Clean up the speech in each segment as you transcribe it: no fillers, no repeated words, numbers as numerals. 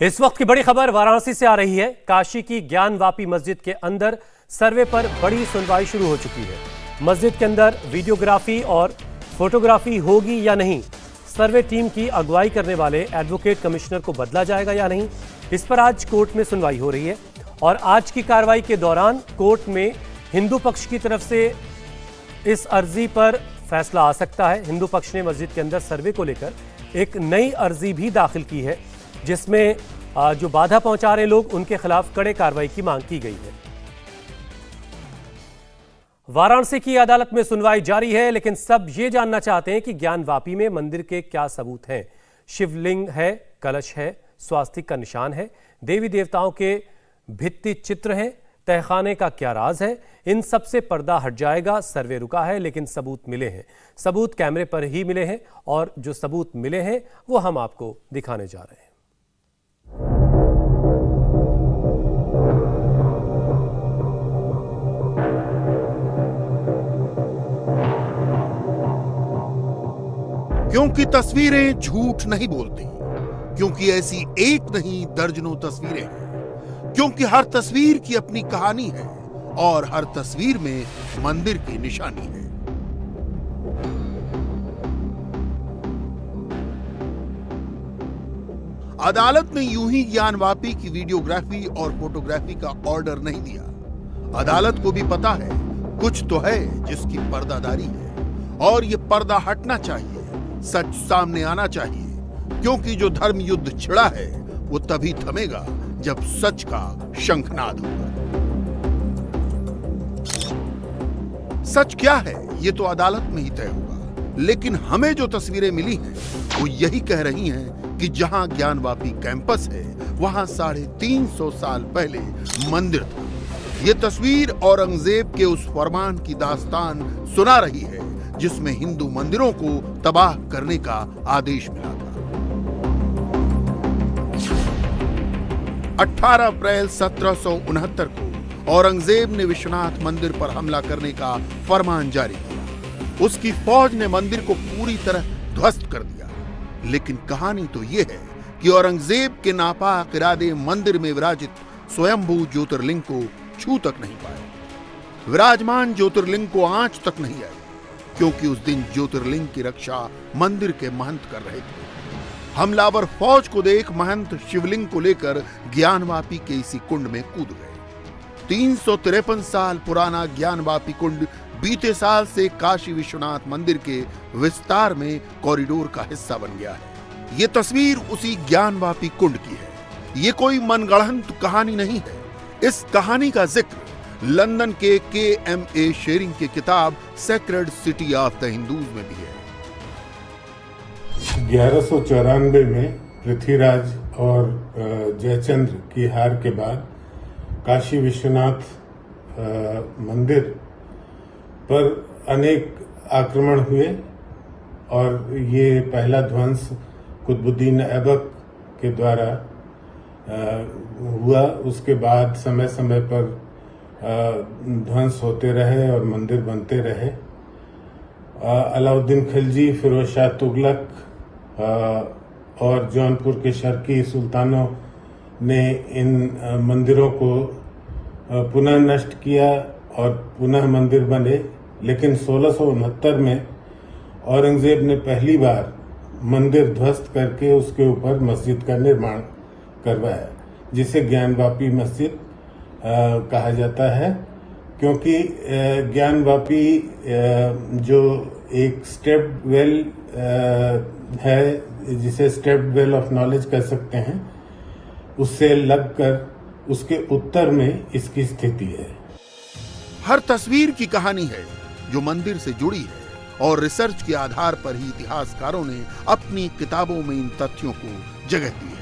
इस वक्त की बड़ी खबर वाराणसी से आ रही है। काशी की ज्ञानवापी मस्जिद के अंदर सर्वे पर बड़ी सुनवाई शुरू हो चुकी है। मस्जिद के अंदर वीडियोग्राफी और फोटोग्राफी होगी या नहीं, सर्वे टीम की अगुवाई करने वाले एडवोकेट कमिश्नर को बदला जाएगा या नहीं, इस पर आज कोर्ट में सुनवाई हो रही है। और आज की कार्रवाई के दौरान कोर्ट में हिंदू पक्ष की तरफ से इस अर्जी पर फैसला आ सकता है। हिंदू पक्ष ने मस्जिद के अंदर सर्वे को लेकर एक नई अर्जी भी दाखिल की है, जिसमें जो बाधा पहुंचा रहे लोग उनके खिलाफ कड़े कार्रवाई की मांग की गई है। वाराणसी की अदालत में सुनवाई जारी है, लेकिन सब ये जानना चाहते हैं कि ज्ञानवापी में मंदिर के क्या सबूत हैं। शिवलिंग है, कलश है, स्वास्तिक का निशान है, देवी देवताओं के भित्ति चित्र हैं, तहखाने का क्या राज है। इन सब से पर्दा हट जाएगा। सर्वे रुका है, लेकिन सबूत मिले हैं। सबूत कैमरे पर ही मिले हैं और जो सबूत मिले हैं वो हम आपको दिखाने जा रहे हैं। क्योंकि तस्वीरें झूठ नहीं बोलती, क्योंकि ऐसी एक नहीं दर्जनों तस्वीरें हैं, क्योंकि हर तस्वीर की अपनी कहानी है और हर तस्वीर में मंदिर की निशानी है। अदालत ने यूं ही ज्ञानवापी की वीडियोग्राफी और फोटोग्राफी का ऑर्डर नहीं दिया। अदालत को भी पता है कुछ तो है जिसकी पर्दादारी है और ये पर्दा हटना चाहिए, सच सामने आना चाहिए, क्योंकि जो धर्म युद्ध छिड़ा है वो तभी थमेगा जब सच का शंखनाद होगा। सच क्या है ये तो अदालत में ही तय होगा, लेकिन हमें जो तस्वीरें मिली हैं वो यही कह रही हैं कि जहां ज्ञानवापी कैंपस है वहां 350 साल पहले मंदिर था। ये तस्वीर औरंगजेब के उस फरमान की दास्तान सुना रही है जिसमें हिंदू मंदिरों को तबाह करने का आदेश मिला था। 18 अप्रैल 1769 को औरंगजेब ने विश्वनाथ मंदिर पर हमला करने का फरमान जारी किया। उसकी फौज ने मंदिर को पूरी तरह ध्वस्त कर दिया। लेकिन कहानी तो यह है कि औरंगजेब के नापाक इरादे मंदिर में विराजित स्वयंभू ज्योतिर्लिंग को छू तक नहीं पाए। विराजमान ज्योतिर्लिंग को आंच तक नहीं आई, क्योंकि उस दिन ज्योतिर्लिंग की रक्षा मंदिर के महंत कर रहे थे। हमलावर फौज को देख महंत शिवलिंग को लेकर ज्ञानवापी के इसी कुंड में कूद गए। 353 साल पुराना ज्ञानवापी कुंड बीते साल से काशी विश्वनाथ मंदिर के विस्तार में कॉरिडोर का हिस्सा बन गया है। ये तस्वीर उसी ज्ञानवापी कुंड की है। ये कोई मनगढ़ंत कहानी नहीं है। इस कहानी का जिक्र लंदन के KMA शेरिंग की किताब sacred city of the Hindus में भी है। 1194 में पृथ्वीराज और जयचंद्र की हार के बाद काशी विश्वनाथ मंदिर पर अनेक आक्रमण हुए और ये पहला ध्वंस कुतुबुद्दीन ऐबक के द्वारा हुआ। उसके बाद समय समय पर ध्वंस होते रहे और मंदिर बनते रहे। अलाउद्दीन खिलजी, फिरोज शाह तुगलक और जौनपुर के शर्की सुल्तानों ने इन मंदिरों को पुनः नष्ट किया और पुनः मंदिर बने। लेकिन 1669 में औरंगजेब ने पहली बार मंदिर ध्वस्त करके उसके ऊपर मस्जिद का निर्माण करवाया, जिसे ज्ञानवापी मस्जिद कहा जाता है। क्योंकि ज्ञानवापी जो एक स्टेप वेल है, जिसे स्टेप वेल ऑफ नॉलेज कह सकते हैं, उससे लगकर उसके उत्तर में इसकी स्थिति है। हर तस्वीर की कहानी है जो मंदिर से जुड़ी है और रिसर्च के आधार पर ही इतिहासकारों ने अपनी किताबों में इन तथ्यों को जगह दी है।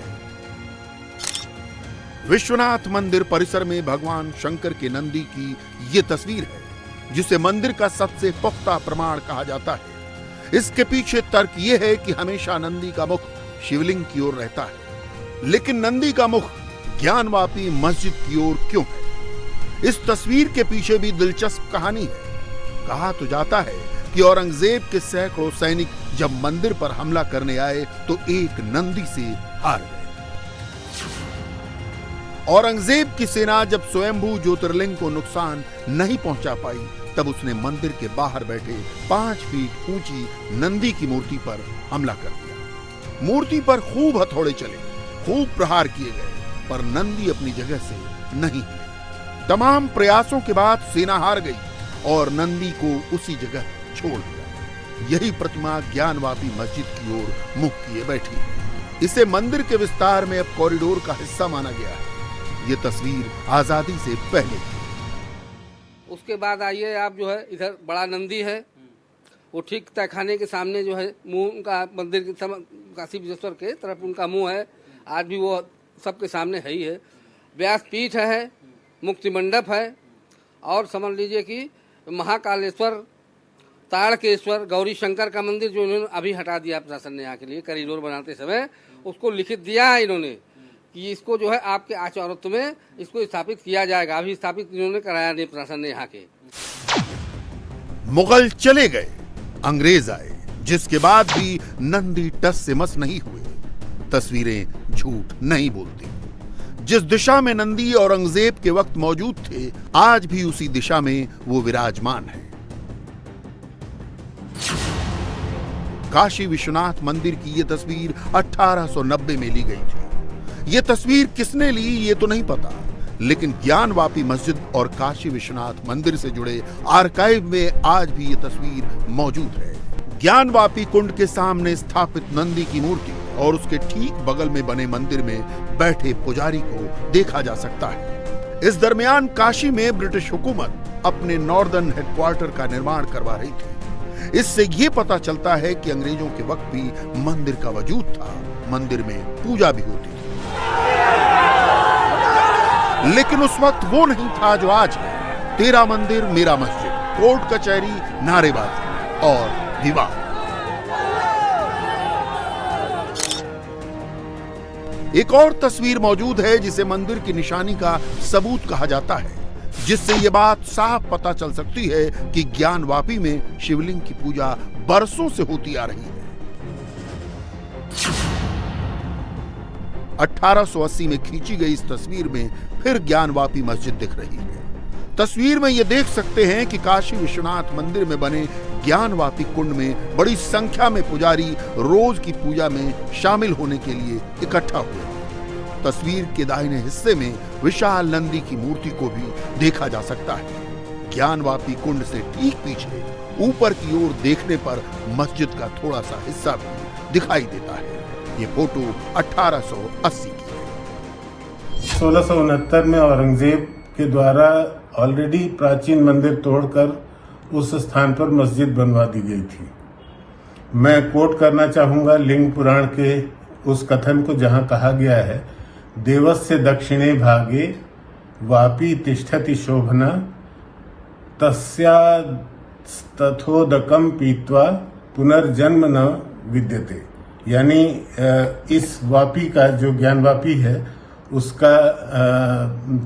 विश्वनाथ मंदिर परिसर में भगवान शंकर के नंदी की ये तस्वीर है, जिसे मंदिर का सबसे पुख्ता प्रमाण कहा जाता है। इसके पीछे तर्क ये है कि हमेशा नंदी का मुख शिवलिंग की ओर रहता है, लेकिन नंदी का मुख ज्ञानवापी मस्जिद की ओर क्यों है? इस तस्वीर के पीछे भी दिलचस्प कहानी है। कहा तो जाता है कि औरंगजेब के सैकड़ों सैनिक जब मंदिर पर हमला करने आए तो एक नंदी से हार गए। औरंगजेब की सेना जब स्वयंभू ज्योतिर्लिंग को नुकसान नहीं पहुंचा पाई, तब उसने मंदिर के बाहर बैठे 5 फीट ऊंची नंदी की मूर्ति पर हमला कर दिया। मूर्ति पर खूब हथौड़े चले, खूब प्रहार किए गए, पर नंदी अपनी जगह से नहीं हिली। तमाम प्रयासों के बाद सेना हार गई और नंदी को उसी जगह छोड़ दिया। यही प्रतिमा ज्ञानवापी मस्जिद की ओर मुख किए बैठी है। इसे मंदिर के विस्तार में अब कॉरिडोर का हिस्सा माना गया है। ये तस्वीर आजादी से पहले की। उसके बाद आइए आप जो है इधर बड़ा नंदी है, वो ठीक तहखाने के सामने जो है मुंह उनका मंदिर की काशी विश्वेश्वर के तरफ उनका मुंह है। आज भी वो सबके सामने है ही है। व्यासपीठ है, मुक्ति मंडप है और समझ लीजिए कि महाकालेश्वर, ताड़केश्वर, गौरी शंकर का मंदिर जो इन्होंने अभी हटा दिया प्रशासन ने यहाँ के लिए कॉरिडोर बनाते समय, उसको लिखित दिया है इन्होंने कि इसको जो है आपके आचार्यत्व में इसको स्थापित किया जाएगा। अभी स्थापित इन्होंने कराया नहीं प्रशासन ने यहाँ के। मुगल चले गए, अंग्रेज आए, जिसके बाद भी नंदी टस से मस नहीं हुए। तस्वीरें झूठ नहीं बोलती। जिस दिशा में नंदी औरंगजेब के वक्त मौजूद थे, आज भी उसी दिशा में वो विराजमान है। काशी विश्वनाथ मंदिर की ये तस्वीर 1890 में ली गई थी। ये तस्वीर किसने ली ये तो नहीं पता, लेकिन ज्ञानवापी मस्जिद और काशी विश्वनाथ मंदिर से जुड़े आर्काइव में आज भी ये तस्वीर मौजूद है। ज्ञानवापी कुंड के सामने स्थापित नंदी की मूर्ति और उसके ठीक बगल में बने मंदिर में बैठे पुजारी को देखा जा सकता है। इस दरमियान काशी में ब्रिटिश हुकूमत अपने नॉर्दर्न हेडक्वार्टर का निर्माण करवा रही थी। इससे ये पता चलता है कि अंग्रेजों के वक्त भी मंदिर का वजूद था, मंदिर में पूजा भी होती थी। लेकिन उस वक्त वो नहीं था जो आज है। तेरा मंदिर मेरा मस्जिद, कोर्ट कचहरी, नारेबाजी और विवाद। एक और तस्वीर मौजूद है जिसे मंदिर की निशानी का सबूत कहा जाता है, जिससे यह बात साफ पता चल सकती है कि ज्ञानवापी में शिवलिंग की पूजा बरसों से होती आ रही है। 1880 में खींची गई इस तस्वीर में फिर ज्ञानवापी मस्जिद दिख रही है। तस्वीर में यह देख सकते हैं कि काशी विश्वनाथ मंदिर में बने ज्ञानवापी कुंड में बड़ी संख्या में पुजारी रोज की पूजा में शामिल होने के लिए इकट्ठा हुए। तस्वीर के दाहिने हिस्से में विशाल नंदी की मूर्ति को भी देखा जा सकता है। ज्ञानवापी कुंड से ठीक पीछे ऊपर की ओर देखने पर मस्जिद का थोड़ा सा हिस्सा भी दिखाई देता है। ये फोटो 1880 की है। 1669 में औरंगजेब के द्वारा ऑलरेडी प्राचीन मंदिर तोड़कर उस स्थान पर मस्जिद बनवा दी गई थी। मैं कोट करना चाहूंगा लिंग पुराण के उस कथन को, जहां कहा गया है, देवस्य दक्षिणे भागे वापी तिष्ठति शोभना तस्या तथोदकम पीत्वा पुनर्जन्म न विद्यते। यानी इस वापी का जो ज्ञानवापी है उसका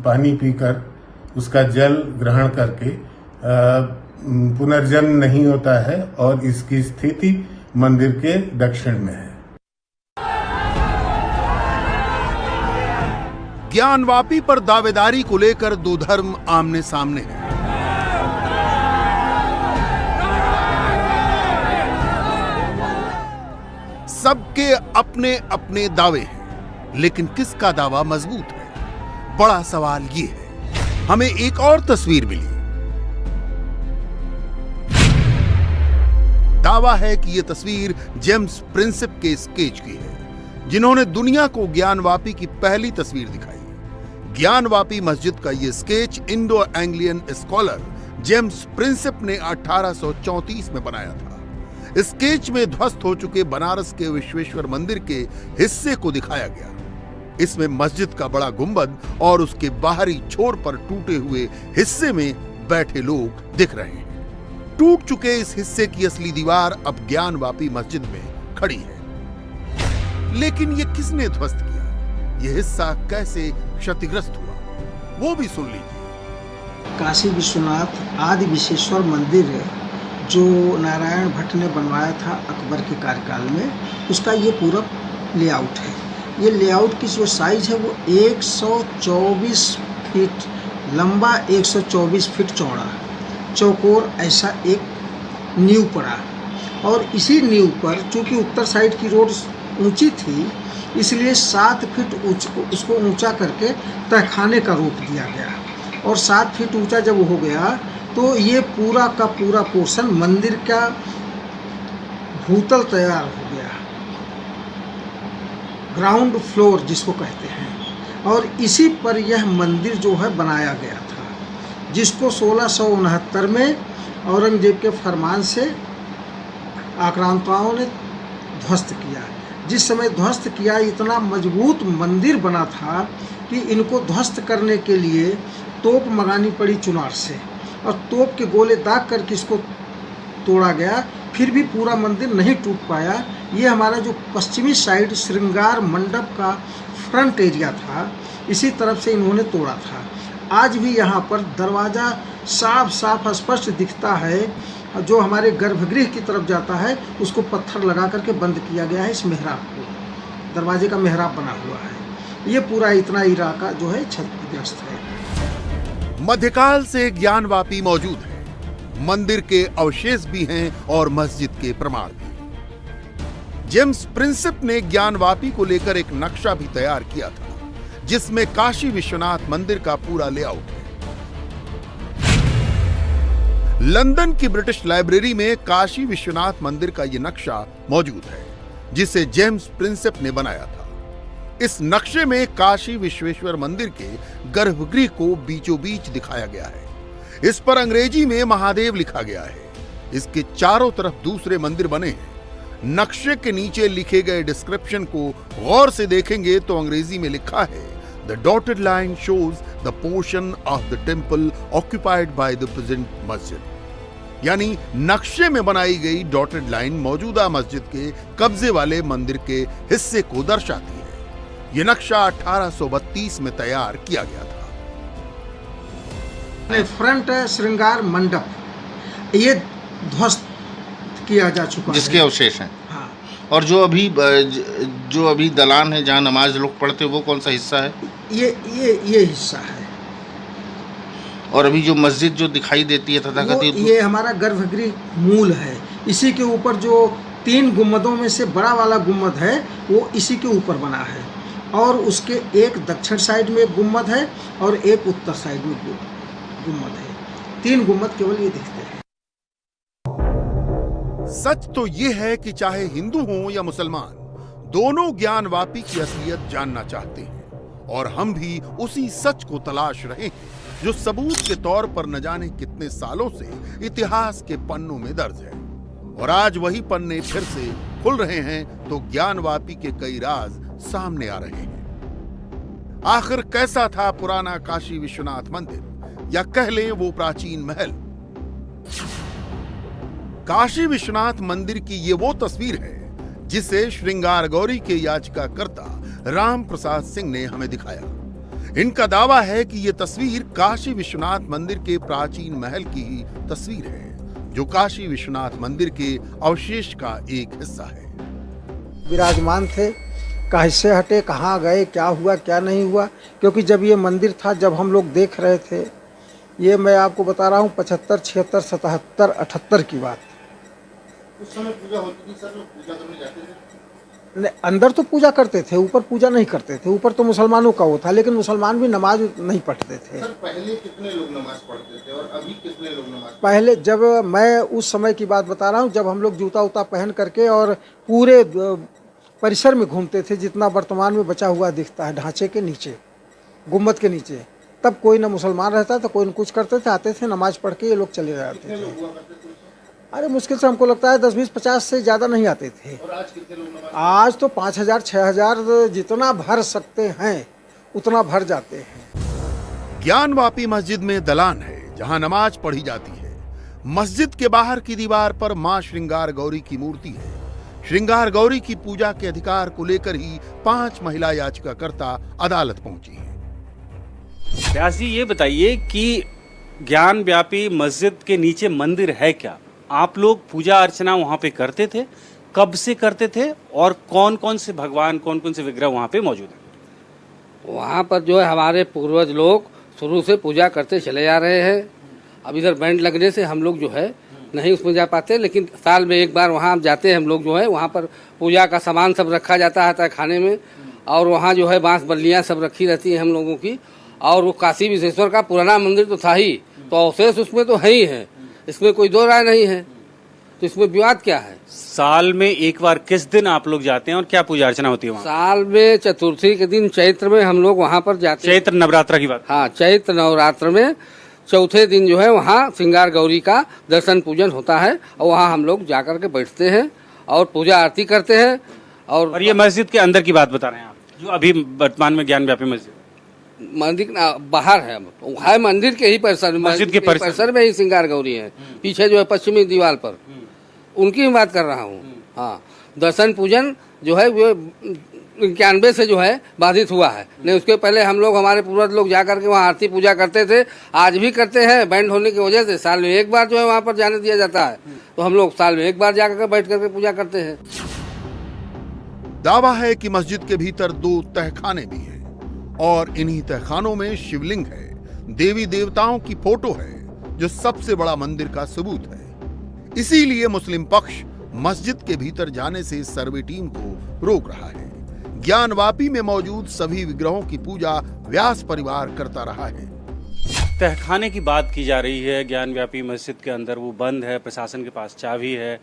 पानी पीकर, उसका जल ग्रहण करके पुनर्जन्म नहीं होता है और इसकी स्थिति मंदिर के दक्षिण में है। ज्ञानवापी पर दावेदारी को लेकर दो धर्म आमने सामने हैं। सबके अपने अपने दावे हैं, लेकिन किसका दावा मजबूत है? बड़ा सवाल ये है। हमें एक और तस्वीर मिली। दावा है कि यह तस्वीर जेम्स प्रिंसिप के स्केच की है, जिन्होंने दुनिया को ज्ञानवापी की पहली तस्वीर दिखाई। ज्ञानवापी मस्जिद का यह sketch Indo Anglian scholar James Prinsep ने 1834 में बनाया था। स्केच में ध्वस्त हो चुके बनारस के विश्वेश्वर मंदिर के हिस्से को दिखाया गया। इसमें मस्जिद का बड़ा गुंबद और उसके बाहरी छोर पर टूटे हुए हिस्से में बैठे लोग दिख रहे हैं। टूट चुके इस हिस्से की असली दीवार अब ज्ञानवापी मस्जिद में खड़ी है। लेकिन ये किसने ध्वस्त किया? यह हिस्सा कैसे क्षतिग्रस्त हुआ, वो भी सुन लीजिए। काशी विश्वनाथ आदि विश्वेश्वर मंदिर है, जो नारायण भट्ट ने बनवाया था अकबर के कार्यकाल में, उसका ये पूरा लेआउट है। ये लेआउट की जो साइज है वो 124 फीट लंबा, 124 फीट चौड़ा, चौकोर ऐसा एक नींव पड़ा। और इसी नींव पर चूँकि उत्तर साइड की रोड ऊंची थी, इसलिए 7 फीट उसको ऊंचा करके तहखाने का रूप दिया गया। और 7 फीट ऊंचा जब हो गया तो ये पूरा का पूरा पोर्शन मंदिर का भूतल तैयार हो गया, ग्राउंड फ्लोर जिसको कहते हैं। और इसी पर यह मंदिर जो है बनाया गया था, जिसको 1669 में औरंगजेब के फरमान से आक्रांताओं ने ध्वस्त किया। जिस समय ध्वस्त किया, इतना मजबूत मंदिर बना था कि इनको ध्वस्त करने के लिए तोप मंगानी पड़ी चुनार से, और तोप के गोले दाग करके इसको तोड़ा गया। फिर भी पूरा मंदिर नहीं टूट पाया। ये हमारा जो पश्चिमी साइड श्रृंगार मंडप का फ्रंट एरिया था, इसी तरफ से इन्होंने तोड़ा था। आज भी यहाँ पर दरवाज़ा साफ साफ स्पष्ट दिखता है। जो हमारे गर्भगृह की तरफ जाता है, उसको पत्थर लगा करके बंद किया गया है। इस मेहराब को, दरवाजे का मेहराब बना हुआ है। ये पूरा इतना इलाका जो है क्षतिग्रस्त है। मध्यकाल से ज्ञानवापी मौजूद है, मंदिर के अवशेष भी हैं और मस्जिद के प्रमाण भी। जेम्स प्रिंसिप ने ज्ञानवापी को लेकर एक नक्शा भी तैयार किया था, जिसमें काशी विश्वनाथ मंदिर का पूरा लेआउट है। लंदन की ब्रिटिश लाइब्रेरी में काशी विश्वनाथ मंदिर का यह नक्शा मौजूद है, जिसे जेम्स प्रिंसिप ने बनाया था। इस नक्शे में काशी विश्वेश्वर मंदिर के गर्भगृह को बीचों बीच दिखाया गया है। इस पर अंग्रेजी में महादेव लिखा गया है। इसके चारों तरफ दूसरे मंदिर बने हैं। नक्शे के नीचे लिखे गए डिस्क्रिप्शन को गौर से देखेंगे तो अंग्रेजी में लिखा है, the dotted line shows the portion of the temple occupied by the present मस्जिद। यानी नक्शे में बनाई गई डॉटेड लाइन मौजूदा मस्जिद के कब्जे वाले मंदिर के हिस्से को दर्शाती है। यह नक्शा 1832 में तैयार किया गया था। फ्रंट श्रृंगार मंडप ये ध्वस्त किया जा चुका जिसके है, अवशेष हैं। हाँ। और जो अभी दलान है जहाँ नमाज लोग पढ़ते हैं, वो कौन सा हिस्सा है? ये हिस्सा है। और अभी जो मस्जिद जो दिखाई देती है तथाकथित, ये हमारा गर्भगृह मूल है। इसी के ऊपर जो 3 गुम्मदों में से बड़ा वाला गुम्मद है, वो इसी के ऊपर बना है। और उसके एक दक्षिण साइड में एक गुम्मद है और एक उत्तर साइड में गुम्मद है। 3 गुम्मद केवल ये दिखते हैं। सच तो ये है कि चाहे हिंदू हों या मुसलमान, दोनों ज्ञानवापी की असलियत जानना चाहते हैं। और हम भी उसी सच को तलाश रहे हैं, जो सबूत के तौर पर न जाने कितने सालों से इतिहास के पन्नों में दर्ज है। और आज वही पन्ने फिर से खुल रहे हैं तो ज्ञानवापी के कई राज सामने आ रहे हैं। आखिर कैसा था पुराना काशी विश्वनाथ मंदिर, या कह लें वो प्राचीन महल? काशी विश्वनाथ मंदिर की ये वो तस्वीर है जिसे श्रृंगार गौरी के याचिकाकर्ता राम प्रसाद सिंह ने हमें दिखाया। इनका दावा है कि ये तस्वीर काशी विश्वनाथ मंदिर के प्राचीन महल की ही तस्वीर है, जो काशी विश्वनाथ मंदिर के अवशेष का एक हिस्सा है। विराजमान थे, कैसे हटे, कहाँ गए, क्या हुआ क्या नहीं हुआ। क्योंकि जब ये मंदिर था, जब हम लोग देख रहे थे, ये मैं आपको बता रहा हूँ 75, 76, 77, 78 की बात। उस समय पूजा होती थी सर, लोग पूजा करने जाते थे? नहीं, अंदर तो पूजा करते थे, ऊपर पूजा नहीं करते थे। ऊपर तो मुसलमानों का वो था, लेकिन मुसलमान भी नमाज नहीं पढ़ते थे। सर पहले कितने लोग नमाज पढ़ते थे और अभी कितने लोग नमाज? पहले जब मैं उस समय की बात बता रहा हूँ, जब हम लोग जूता उता पहन करके और पूरे परिसर में घूमते थे, जितना वर्तमान में बचा हुआ दिखता है ढांचे के नीचे, गुम्बद के नीचे, तब कोई ना मुसलमान रहता था, कोई न कुछ करते थे, आते थे नमाज पढ़ के ये लोग चले जाते थे। अरे मुश्किल से हमको लगता है 10, 20, 50 से ज़्यादा नहीं आते थे। और आज कितने लोग नमाज? आज तो 5000, 6000 जितना भर सकते हैं उतना भर जाते हैं। ज्ञानवापी मस्जिद में दलान है जहां नमाज पढ़ी जाती है। मस्जिद के बाहर की दीवार पर मां श्रृंगार गौरी की मूर्ति है। श्रृंगार गौरी की पूजा के अधिकार को लेकर ही 5 महिला याचिकाकर्ता अदालत पहुंची है। व्यास जी, ये बताइए कि ज्ञानव्यापी मस्जिद के नीचे मंदिर है क्या? आप लोग पूजा अर्चना वहाँ पे करते थे? कब से करते थे और कौन कौन से भगवान, कौन कौन से विग्रह वहाँ पे मौजूद है? वहाँ पर जो है हमारे पूर्वज लोग शुरू से पूजा करते चले आ रहे हैं। अब इधर बैंड लगने से हम लोग जो है नहीं उसमें जा पाते, लेकिन साल में एक बार वहाँ जाते हैं हम लोग जो है। वहाँ पर पूजा का सामान सब रखा जाता है खाने में, और वहाँ जो है बांस बल्लियाँ सब रखी रहती हैं हम लोगों की। और वो काशी विश्वेश्वर का पुराना मंदिर तो था ही, तो अवशेष उसमें तो है ही है, इसमें कोई दो राय नहीं है, तो इसमें विवाद क्या है। साल में एक बार किस दिन आप लोग जाते हैं और क्या पूजा अर्चना होती है वहाँ? साल में चतुर्थी के दिन चैत्र में हम लोग वहाँ पर जाते हैं। चैत्र नवरात्र की बात? हाँ, चैत्र नवरात्र में चौथे दिन जो है वहाँ श्रृंगार गौरी का दर्शन पूजन होता है, और वहाँ हम लोग जाकर के बैठते हैं और पूजा आरती करते हैं। और ये मस्जिद के अंदर की बात बता रहे हैं आप, जो अभी वर्तमान में ज्ञान व्यापी मस्जिद? मंदिर बाहर है मंदिर के ही परिसर, मस्जिद के परिसर में ही श्रृंगार गौरी है। पीछे जो है पश्चिमी दीवार पर, उनकी मैं बात कर रहा हूँ। हाँ, दर्शन पूजन जो है वो 91 से जो है बाधित हुआ है, नहीं उसके पहले हम लोग, हमारे पूर्वज लोग जाकर के वहाँ आरती पूजा करते थे, आज भी करते हैं। बैंड होने की वजह से साल में एक बार जो है वहाँ पर जाने दिया जाता है, तो हम लोग साल में एक बार जाकर के बैठ करके पूजा करते हैं। दावा है कि मस्जिद के भीतर 2 तहखाने भी हैं, और इन्हीं तहखानों में शिवलिंग है, देवी देवताओं की फोटो है, जो सबसे बड़ा मंदिर का सबूत है। इसीलिए मुस्लिम पक्ष मस्जिद के भीतर जाने से सर्वे टीम को रोक रहा है। ज्ञानवापी में मौजूद सभी विग्रहों की पूजा व्यास परिवार करता रहा है। तहखाने की बात की जा रही है ज्ञानव्यापी मस्जिद के अंदर, वो बंद है, प्रशासन के पास चाबी है।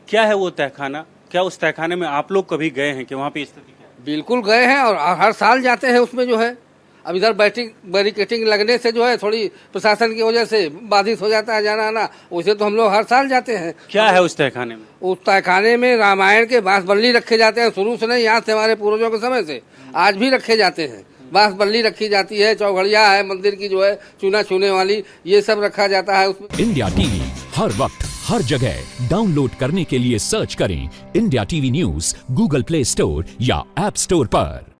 क्या है वो तहखाना? क्या उस तहखाने में आप लोग कभी गए हैं कि वहाँ पे स्थिति क्या है? बिल्कुल गए हैं, और हर साल जाते हैं उसमें जो है। अब इधर बैरिकेटिंग लगने से जो है थोड़ी प्रशासन की वजह से बाधित हो जाता है जाना आना, वैसे तो हम लोग हर साल जाते हैं। क्या है उस तहखाने में? उस तहखाने में रामायण के बांस बल्ली रखे जाते हैं, शुरू से नहीं, यहाँ से हमारे पूर्वजों के समय से आज भी रखे जाते हैं। बांस बल्ली रखी जाती है, चौघड़िया है मंदिर की जो है चूना छूने वाली, ये सब रखा जाता है उसमें। इंडिया टीवी हर वक्त हर जगह डाउनलोड करने के लिए सर्च करें India TV news Google play store या ऐप स्टोर पर।